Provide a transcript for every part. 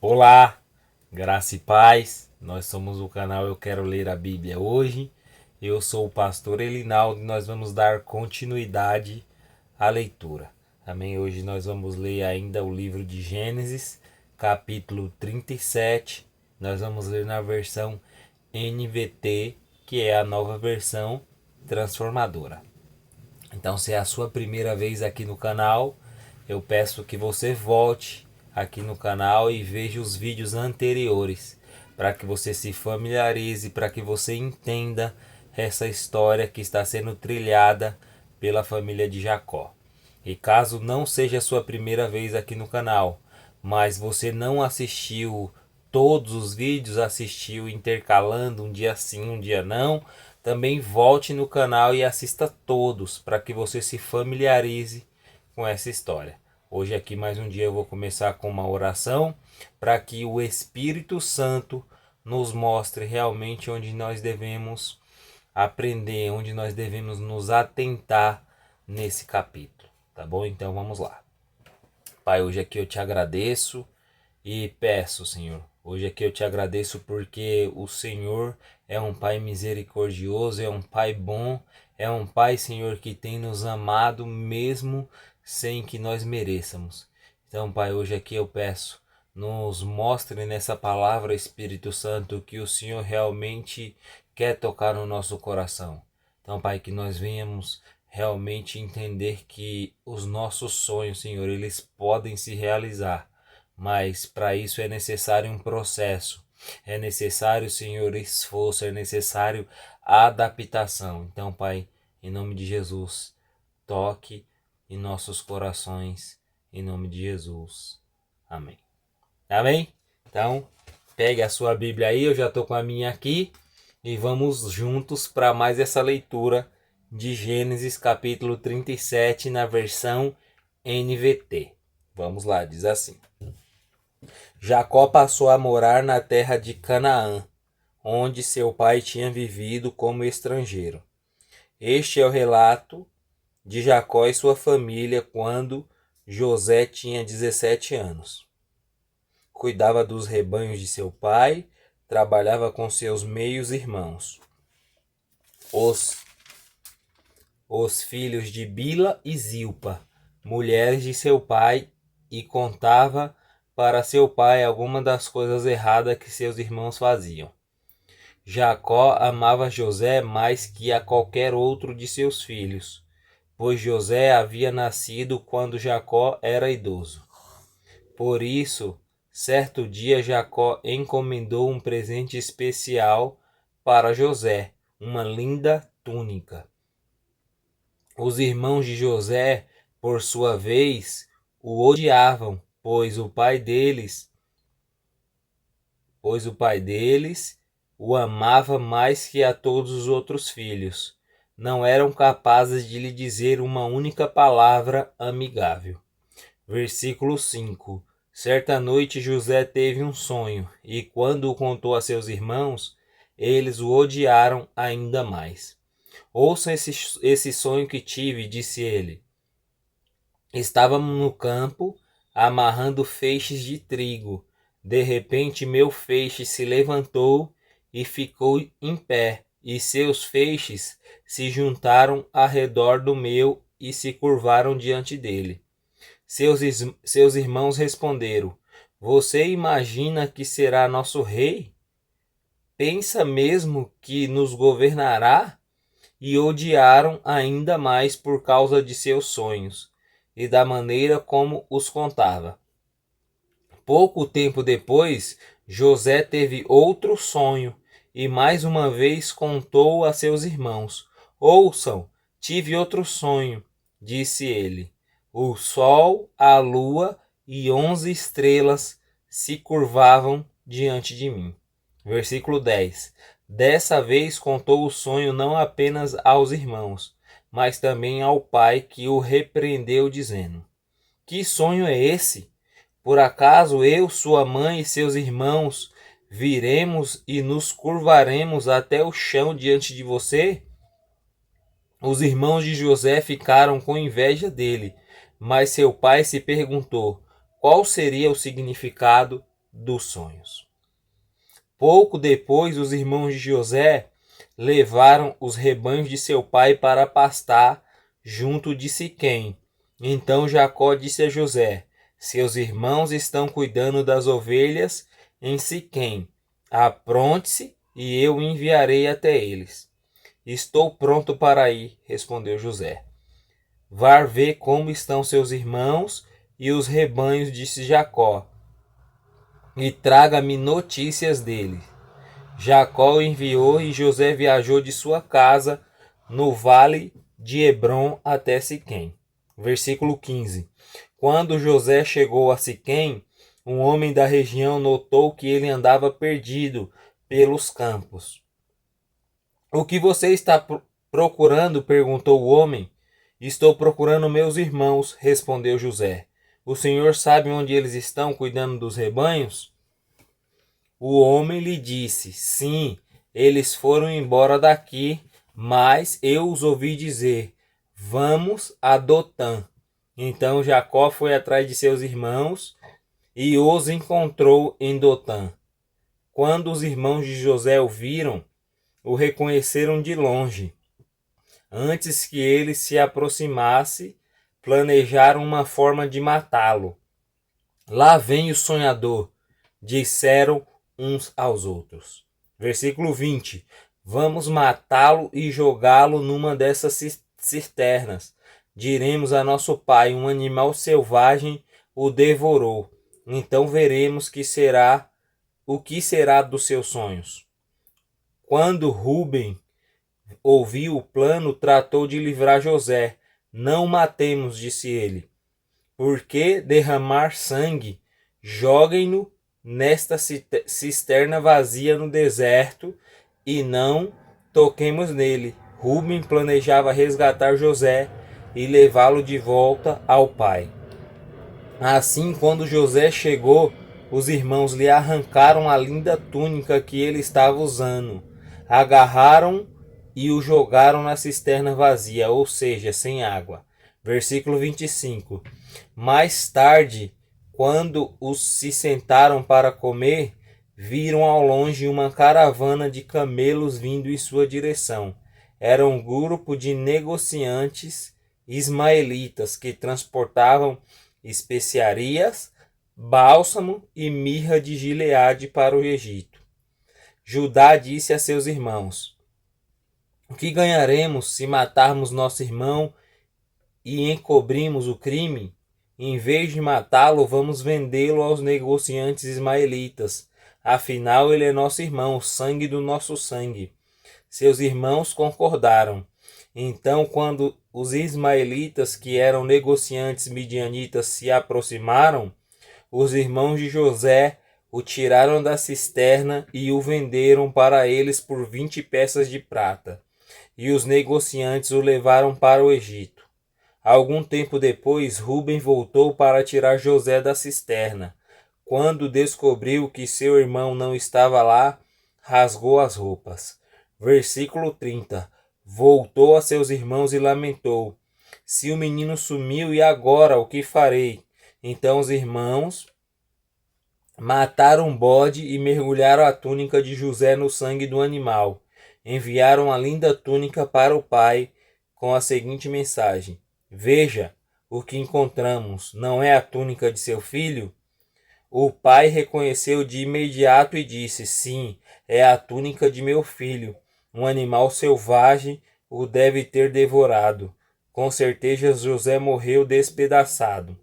Olá, graça e paz. Nós somos o canal Eu Quero Ler a Bíblia Hoje. Eu sou o pastor Elinaldo e nós vamos dar continuidade à leitura. Amém? Hoje nós vamos ler ainda o livro de Gênesis, capítulo 37. Nós vamos ler na versão NVT, que é a nova versão transformadora. Então, se é a sua primeira vez aqui no canal, eu peço que você volte aqui no canal e veja os vídeos anteriores, para que você se familiarize, para que você entenda essa história que está sendo trilhada pela família de Jacó. E caso não seja a sua primeira vez aqui no canal, mas você não assistiu todos os vídeos, assistiu intercalando um dia sim, um dia não, também volte no canal e assista todos para que você se familiarize com essa história. Hoje aqui mais um dia eu vou começar com uma oração para que o Espírito Santo nos mostre realmente onde nós devemos aprender, onde nós devemos nos atentar nesse capítulo, tá bom? Então vamos lá. Pai, hoje aqui eu te agradeço e peço, Senhor, hoje aqui eu te agradeço porque o Senhor é um Pai misericordioso, é um Pai bom, é um Pai, Senhor, que tem nos amado mesmo sem que nós mereçamos. Então, Pai, hoje aqui eu peço, nos mostre nessa palavra, Espírito Santo, que o Senhor realmente quer tocar no nosso coração. Então, Pai, que nós venhamos realmente entender que os nossos sonhos, Senhor, eles podem se realizar, mas para isso é necessário um processo, é necessário, Senhor, esforço, é necessário adaptação. Então, Pai, em nome de Jesus, toque em nossos corações, em nome de Jesus. Amém. Amém? Então, pegue a sua Bíblia aí, eu já estou com a minha aqui, e vamos juntos para mais essa leitura de Gênesis capítulo 37 na versão NVT. Vamos lá, diz assim: Jacó passou a morar na terra de Canaã, onde seu pai tinha vivido como estrangeiro. Este é o relato de Jacó e sua família quando José tinha 17 anos. Cuidava dos rebanhos de seu pai, trabalhava com seus meios irmãos, os filhos de Bila e Zilpa, mulheres de seu pai, e contava para seu pai alguma das coisas erradas que seus irmãos faziam. Jacó amava José mais que a qualquer outro de seus filhos, pois José havia nascido quando Jacó era idoso. Por isso, certo dia Jacó encomendou um presente especial para José, uma linda túnica. Os irmãos de José, por sua vez, o odiavam, pois o pai deles o amava mais que a todos os outros filhos. Não eram capazes de lhe dizer uma única palavra amigável. Versículo 5. Certa noite José teve um sonho, e quando o contou a seus irmãos, eles o odiaram ainda mais. Ouça esse sonho que tive, disse ele. Estávamos no campo, amarrando feixes de trigo. De repente meu feixe se levantou e ficou em pé, e seus feixes se juntaram ao redor do meu e se curvaram diante dele. Seus irmãos responderam: Você imagina que será nosso rei? Pensa mesmo que nos governará? E odiaram ainda mais por causa de seus sonhos e da maneira como os contava. Pouco tempo depois, José teve outro sonho e mais uma vez contou a seus irmãos. Ouçam, tive outro sonho, disse ele. O sol, a lua e 11 estrelas se curvavam diante de mim. Versículo 10. Dessa vez contou o sonho não apenas aos irmãos, mas também ao pai, que o repreendeu, dizendo: Que sonho é esse? Por acaso eu, sua mãe e seus irmãos viremos e nos curvaremos até o chão diante de você? Os irmãos de José ficaram com inveja dele, mas seu pai se perguntou qual seria o significado dos sonhos. Pouco depois, os irmãos de José levaram os rebanhos de seu pai para pastar junto de Siquém. Então Jacó disse a José: seus irmãos estão cuidando das ovelhas em Siquém. Apronte-se e eu enviarei até eles. Estou pronto para ir, respondeu José. Vá ver como estão seus irmãos e os rebanhos, disse Jacó, e traga-me notícias deles. Jacó o enviou e José viajou de sua casa no vale de Hebrom até Siquém. Versículo 15. Quando José chegou a Siquém, um homem da região notou que ele andava perdido pelos campos. O que você está procurando? Perguntou o homem. Estou procurando meus irmãos, respondeu José. O senhor sabe onde eles estão cuidando dos rebanhos? O homem lhe disse: sim, eles foram embora daqui, mas eu os ouvi dizer: vamos a Dotã. Então Jacó foi atrás de seus irmãos e os encontrou em Dotã. Quando os irmãos de José o viram, o reconheceram de longe. Antes que ele se aproximasse, planejaram uma forma de matá-lo. Lá vem o sonhador, disseram uns aos outros. Versículo 20. Vamos matá-lo e jogá-lo numa dessas cisternas. Diremos a nosso pai: um animal selvagem o devorou. Então veremos o que será dos seus sonhos. Quando Rúben ouviu o plano, tratou de livrar José. Não matemos, disse ele. Por que derramar sangue? Joguem-no nesta cisterna vazia no deserto e não toquemos nele. Rúben planejava resgatar José e levá-lo de volta ao pai. Assim, quando José chegou, os irmãos lhe arrancaram a linda túnica que ele estava usando, agarraram e o jogaram na cisterna vazia, ou seja, sem água. Versículo 25. Mais tarde, quando os se sentaram para comer, viram ao longe uma caravana de camelos vindo em sua direção. Era um grupo de negociantes ismaelitas que transportavam especiarias, bálsamo e mirra de Gileade para o Egito. Judá disse a seus irmãos: o que ganharemos se matarmos nosso irmão e encobrimos o crime? Em vez de matá-lo, vamos vendê-lo aos negociantes ismaelitas. Afinal, ele é nosso irmão, sangue do nosso sangue. Seus irmãos concordaram. Então, quando os ismaelitas, que eram negociantes midianitas, se aproximaram, os irmãos de José o tiraram da cisterna e o venderam para eles por 20 peças de prata. E os negociantes o levaram para o Egito. Algum tempo depois, Rúben voltou para tirar José da cisterna. Quando descobriu que seu irmão não estava lá, rasgou as roupas. Versículo 30. Voltou a seus irmãos e lamentou: se o menino sumiu, e agora o que farei? Então os irmãos mataram um bode e mergulharam a túnica de José no sangue do animal. Enviaram a linda túnica para o pai com a seguinte mensagem: veja, o que encontramos, não é a túnica de seu filho? O pai reconheceu de imediato e disse: sim, é a túnica de meu filho. Um animal selvagem o deve ter devorado. Com certeza José morreu despedaçado.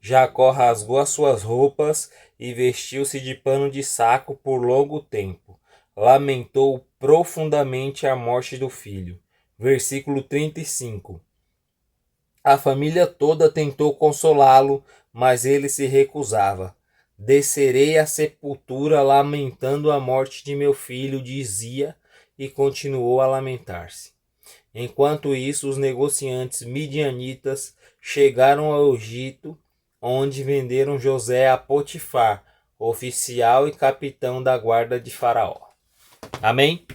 Jacó rasgou as suas roupas e vestiu-se de pano de saco por longo tempo. Lamentou profundamente a morte do filho. Versículo 35. A família toda tentou consolá-lo, mas ele se recusava. Descerei à sepultura lamentando a morte de meu filho, dizia, e continuou a lamentar-se. Enquanto isso, os negociantes midianitas chegaram ao Egito, onde venderam José a Potifar, oficial e capitão da guarda de Faraó. Amém?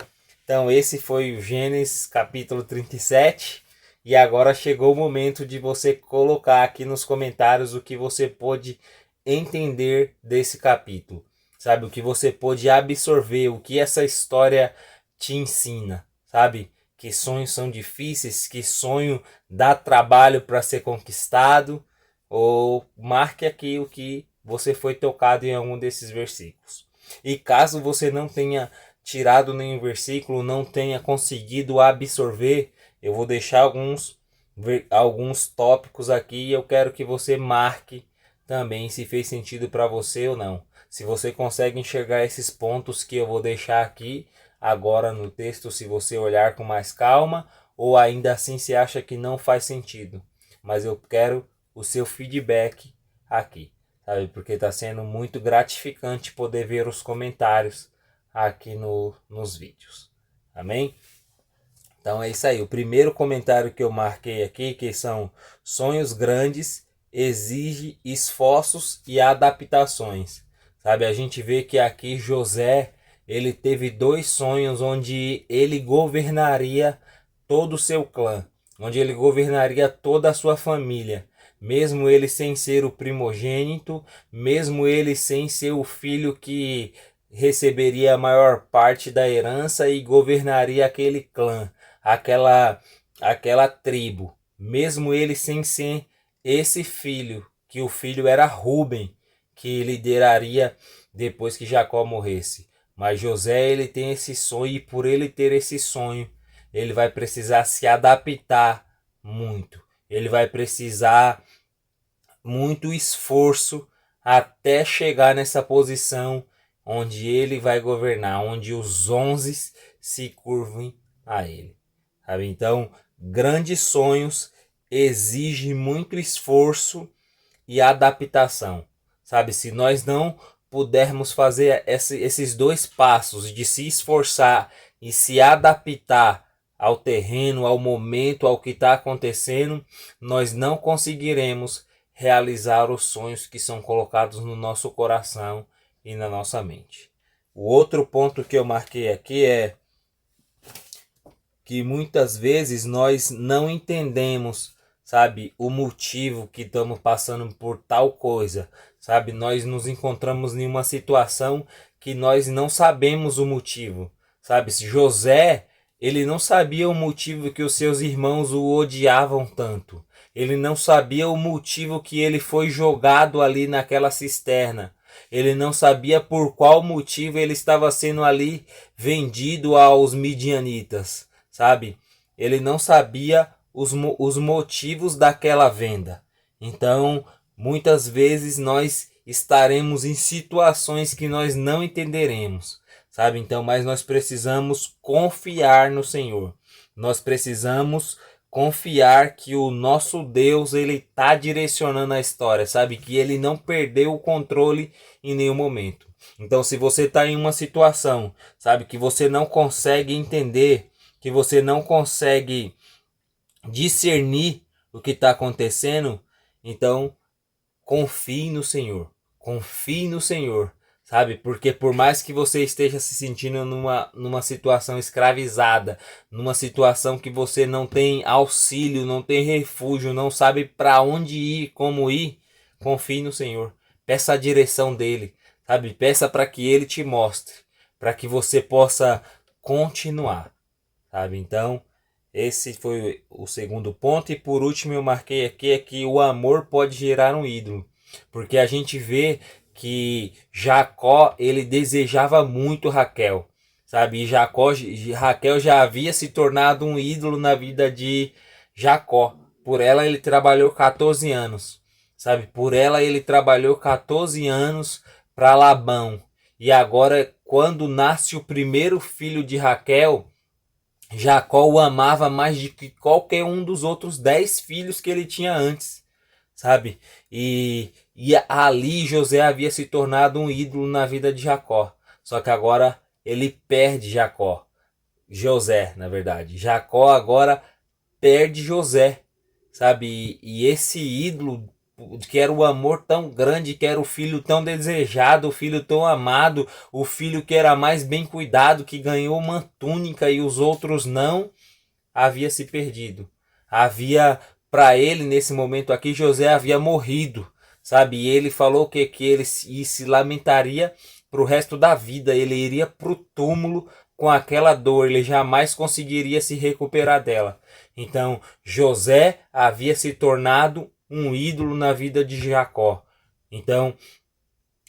Então esse foi o Gênesis capítulo 37. E agora chegou o momento de você colocar aqui nos comentários o que você pôde entender desse capítulo. sabe? O que você pôde absorver, o que essa história te ensina, sabe? Que sonhos são difíceis, que sonho dá trabalho para ser conquistado, ou marque aqui o que você foi tocado em algum desses versículos. E caso você não tenha tirado nenhum versículo, não tenha conseguido absorver, eu vou deixar alguns tópicos aqui e eu quero que você marque também se fez sentido para você ou não. Se você consegue enxergar esses pontos que eu vou deixar aqui agora no texto, se você olhar com mais calma, ou ainda assim se acha que não faz sentido. Mas eu quero o seu feedback aqui, sabe? Porque está sendo muito gratificante poder ver os comentários aqui nos vídeos. Amém? Então é isso aí. O primeiro comentário que eu marquei aqui, que são sonhos grandes, exige esforços e adaptações. Sabe, a gente vê que aqui José, ele teve 2 sonhos onde ele governaria todo o seu clã, onde ele governaria toda a sua família, mesmo ele sem ser o primogênito, mesmo ele sem ser o filho que receberia a maior parte da herança e governaria aquele clã, aquela tribo, mesmo ele sem ser esse filho, que o filho era Ruben, que lideraria depois que Jacó morresse. Mas José, ele tem esse sonho, e por ele ter esse sonho, ele vai precisar se adaptar muito. Ele vai precisar muito esforço até chegar nessa posição onde ele vai governar, onde os 11 se curvem a ele. Sabe? Então, grandes sonhos exigem muito esforço e adaptação. Sabe? Se nós não pudermos fazer esses 2 passos de se esforçar e se adaptar ao terreno, ao momento, ao que está acontecendo, nós não conseguiremos realizar os sonhos que são colocados no nosso coração e na nossa mente. O outro ponto que eu marquei aqui é que muitas vezes nós não entendemos, sabe, o motivo que estamos passando por tal coisa, sabe? Nós nos encontramos em uma situação que nós não sabemos o motivo, sabe? José, ele não sabia o motivo que os seus irmãos o odiavam tanto. Ele não sabia o motivo que ele foi jogado ali naquela cisterna. Ele não sabia por qual motivo ele estava sendo ali vendido aos midianitas, sabe? Ele não sabia os motivos daquela venda. Então, muitas vezes nós estaremos em situações que nós não entenderemos, sabe? Então, mas nós precisamos confiar no Senhor. Nós precisamos confiar que o nosso Deus, ele está direcionando a história, sabe? Que ele não perdeu o controle em nenhum momento. Então, se você está em uma situação, sabe, que você não consegue entender, que você não consegue discernir o que está acontecendo, então confie no Senhor. Confie no Senhor, sabe? Porque por mais que você esteja se sentindo numa situação escravizada, numa situação que você não tem auxílio, não tem refúgio, não sabe para onde ir, como ir, confie no Senhor. Peça a direção dele, sabe? Peça para que ele te mostre, para que você possa continuar, sabe? Então, esse foi o segundo ponto. E por último eu marquei aqui é que o amor pode gerar um ídolo. Porque a gente vê que Jacó, ele desejava muito Raquel, sabe? E Raquel já havia se tornado um ídolo na vida de Jacó. Por ela ele trabalhou 14 anos, sabe? Por ela ele trabalhou 14 anos para Labão. E agora, quando nasce o primeiro filho de Raquel, Jacó o amava mais do que qualquer um dos outros 10 filhos que ele tinha antes, sabe? E ali José havia se tornado um ídolo na vida de Jacó. Só que agora ele perde José, na verdade. Jacó agora perde José, sabe? E esse ídolo, que era o amor tão grande, que era o filho tão desejado, o filho tão amado, o filho que era mais bem cuidado, que ganhou uma túnica e os outros não, havia se perdido. Havia, para ele, nesse momento aqui, José havia morrido, sabe? E ele falou que ele se lamentaria para o resto da vida. Ele iria para o túmulo com aquela dor, ele jamais conseguiria se recuperar dela. Então, José havia se tornado um ídolo na vida de Jacó. Então,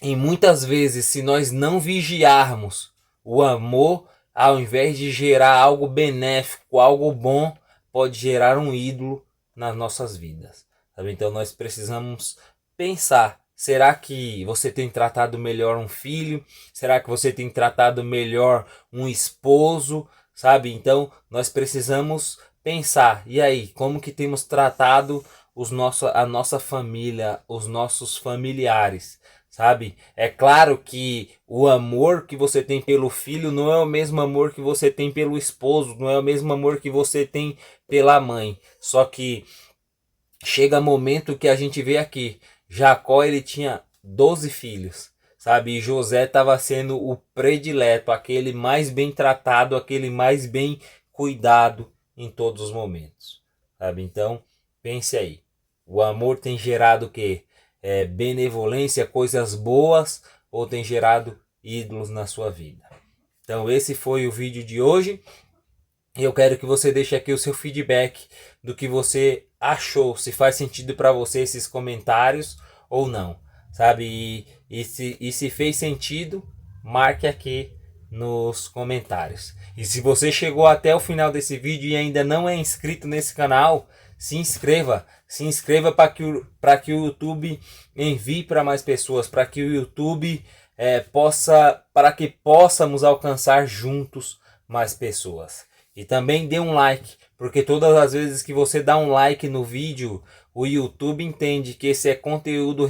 e muitas vezes, se nós não vigiarmos, o amor, ao invés de gerar algo benéfico, algo bom, pode gerar um ídolo nas nossas vidas. Sabe? Então nós precisamos pensar, será que você tem tratado melhor um filho? Será que você tem tratado melhor um esposo? Sabe? Então nós precisamos pensar, e aí, como que temos tratado a nossa família, os nossos familiares? Sabe? É claro que o amor que você tem pelo filho não é o mesmo amor que você tem pelo esposo, não é o mesmo amor que você tem pela mãe. Só que chega momento que a gente vê aqui, Jacó ele tinha 12 filhos, sabe? E José estava sendo o predileto, aquele mais bem tratado, aquele mais bem cuidado em todos os momentos, sabe? Então, pense aí. O amor tem gerado o quê? Benevolência, coisas boas, ou tem gerado ídolos na sua vida? Então esse foi o vídeo de hoje. Eu quero que você deixe aqui o seu feedback do que você achou, se faz sentido para você esses comentários ou não, sabe? E se fez sentido, marque aqui nos comentários. E se você chegou até o final desse vídeo e ainda não é inscrito nesse canal, se inscreva para que o YouTube envie para mais pessoas, para que o YouTube para que possamos alcançar juntos mais pessoas. E também dê um like, porque todas as vezes que você dá um like no vídeo, o YouTube entende que esse é conteúdo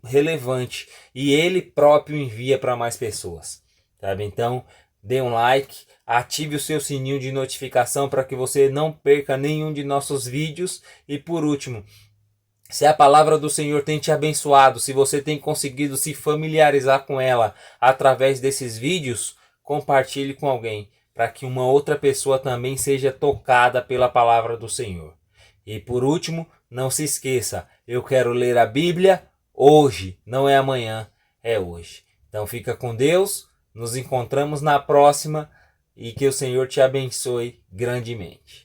relevante e ele próprio envia para mais pessoas, sabe? Então, dê um like, ative o seu sininho de notificação para que você não perca nenhum de nossos vídeos. E por último, se a palavra do Senhor tem te abençoado, se você tem conseguido se familiarizar com ela através desses vídeos, compartilhe com alguém, para que uma outra pessoa também seja tocada pela palavra do Senhor. E por último, não se esqueça, eu quero ler a Bíblia hoje, não é amanhã, é hoje. Então fica com Deus, nos encontramos na próxima e que o Senhor te abençoe grandemente.